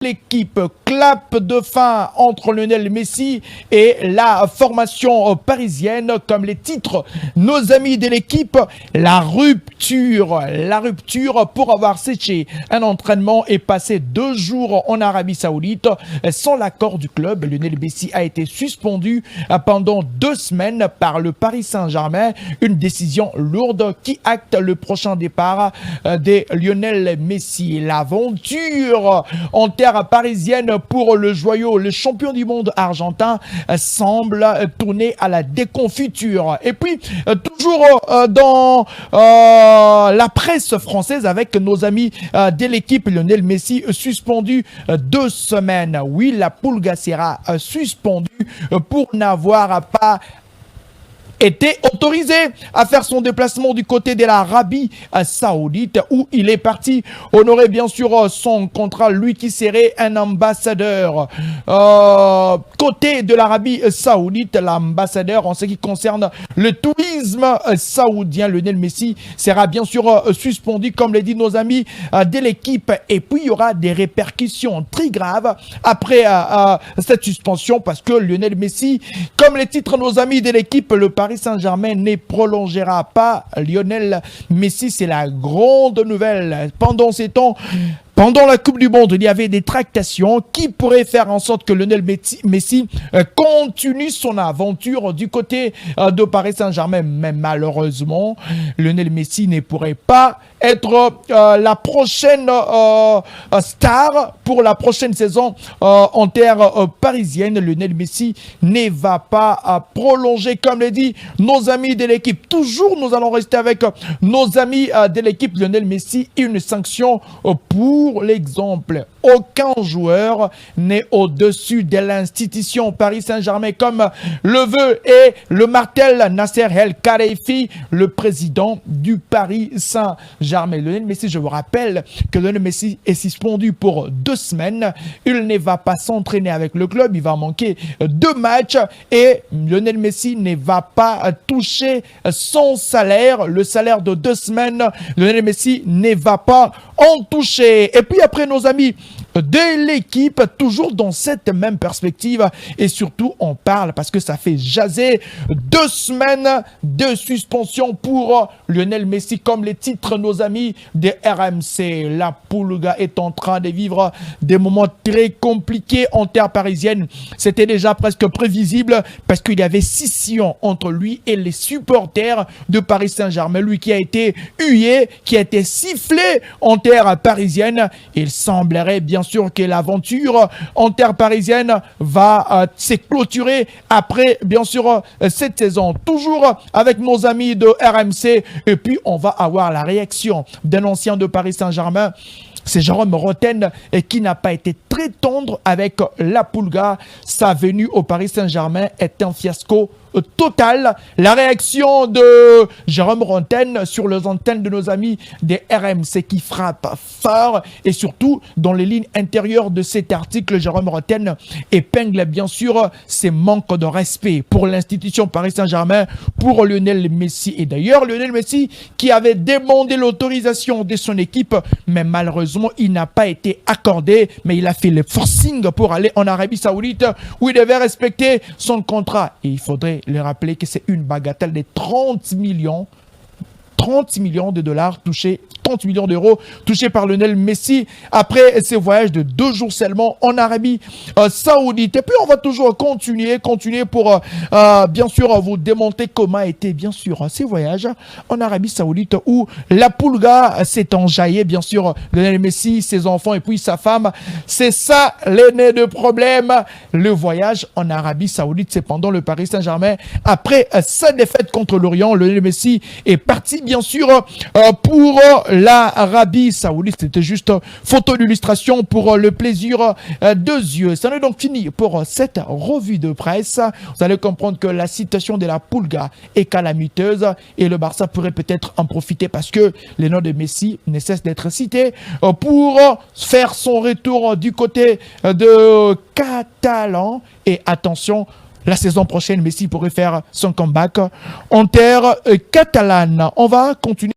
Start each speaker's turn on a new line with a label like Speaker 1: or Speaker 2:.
Speaker 1: L'équipe clap de fin entre Lionel Messi et la formation parisienne, comme les titres, nos amis de l'équipe, la rupture pour avoir séché un entraînement et passé 2 jours en Arabie Saoudite sans l'accord du club. Lionel Messi a été suspendu pendant 2 semaines par le Paris Saint-Germain, une décision lourde qui acte le prochain départ de Lionel Messi. L'aventure en terre parisienne pour le joyau, le champion du monde argentin, semble tourner à la déconfiture. Et puis, toujours dans la presse française avec nos amis de l'équipe, Lionel Messi suspendu 2 semaines. Oui, la Pulga sera suspendue pour n'avoir pas était autorisé à faire son déplacement du côté de l'Arabie Saoudite, où il est parti honorer bien sûr son contrat, lui qui serait un ambassadeur. Côté de l'Arabie Saoudite, l'ambassadeur en ce qui concerne le tourisme saoudien, Lionel Messi sera bien sûr suspendu, comme l'a dit nos amis de l'équipe. Et puis il y aura des répercussions très graves après cette suspension, parce que Lionel Messi, comme les titres nos amis de l'équipe, le Paris Saint-Germain ne prolongera pas Lionel Messi. C'est la grande nouvelle. Pendant ces temps, pendant la Coupe du Monde, il y avait des tractations qui pourraient faire en sorte que Lionel Messi continue son aventure du côté de Paris Saint-Germain. Mais malheureusement, Lionel Messi ne pourrait pas être la prochaine star pour la prochaine saison en terre parisienne. Lionel Messi ne va pas prolonger, comme l'a dit nos amis de l'équipe. Toujours, nous allons rester avec nos amis de l'équipe. Lionel Messi, une sanction pour l'exemple. Aucun joueur n'est au-dessus de l'institution Paris Saint-Germain, comme le veut et le martèle Nasser El Khelaifi, le président du Paris Saint-Germain. Lionel Messi, je vous rappelle que Lionel Messi est suspendu pour 2 semaines. Il ne va pas s'entraîner avec le club. Il va manquer 2 matchs et Lionel Messi ne va pas toucher son salaire, le salaire de 2 semaines. Lionel Messi ne va pas en toucher. Et puis après, nos amis de l'équipe, toujours dans cette même perspective, et surtout on parle parce que ça fait jaser, 2 semaines de suspension pour Lionel Messi, comme les titres nos amis de RMC. La Pulga est en train de vivre des moments très compliqués en terre parisienne. C'était déjà presque prévisible parce qu'il y avait scission entre lui et les supporters de Paris Saint-Germain. Lui qui a été hué, qui a été sifflé en terre parisienne. Il semblerait bien sûr que l'aventure en terre parisienne va se clôturer après bien sûr cette saison. Toujours avec nos amis de RMC, et puis on va avoir la réaction d'un ancien de Paris Saint-Germain. C'est Jérôme Roten qui n'a pas été très tendre avec la Pulga. Sa venue au Paris Saint-Germain est un fiasco total. La réaction de Jérôme Roten sur les antennes de nos amis des RMC qui frappe fort, et surtout dans les lignes intérieures de cet article, Jérôme Roten épingle bien sûr ses manques de respect pour l'institution Paris Saint-Germain, pour Lionel Messi. Et d'ailleurs, Lionel Messi qui avait demandé l'autorisation de son équipe, mais malheureusement il n'a pas été accordé, mais il a fait le forcing pour aller en Arabie Saoudite où il devait respecter son contrat. Et il faudrait le rappeler que c'est une bagatelle de 30 millions de dollars touchés, 30 millions d'euros touchés par Lionel Messi après ses voyages de 2 jours seulement en Arabie Saoudite. Et puis on va toujours continuer pour bien sûr vous démontrer comment étaient bien sûr ces voyages en Arabie Saoudite, où la Pulga s'est enjaillée, bien sûr Lionel Messi, ses enfants et puis sa femme. C'est ça l'aîné de problème. Le voyage en Arabie Saoudite, c'est pendant le Paris Saint-Germain. Après sa défaite contre l'Orient, Lionel Messi est parti bien sûr pour l'Arabie Saoudite. C'était juste photo d'illustration pour le plaisir de yeux. Ça est donc fini pour cette revue de presse. Vous allez comprendre que la situation de la Pulga est calamiteuse et le Barça pourrait peut-être en profiter, parce que les noms de Messi ne cessent d'être cités pour faire son retour du côté de Catalan. Et attention, la saison prochaine, Messi pourrait faire son comeback en terre catalane. On va continuer.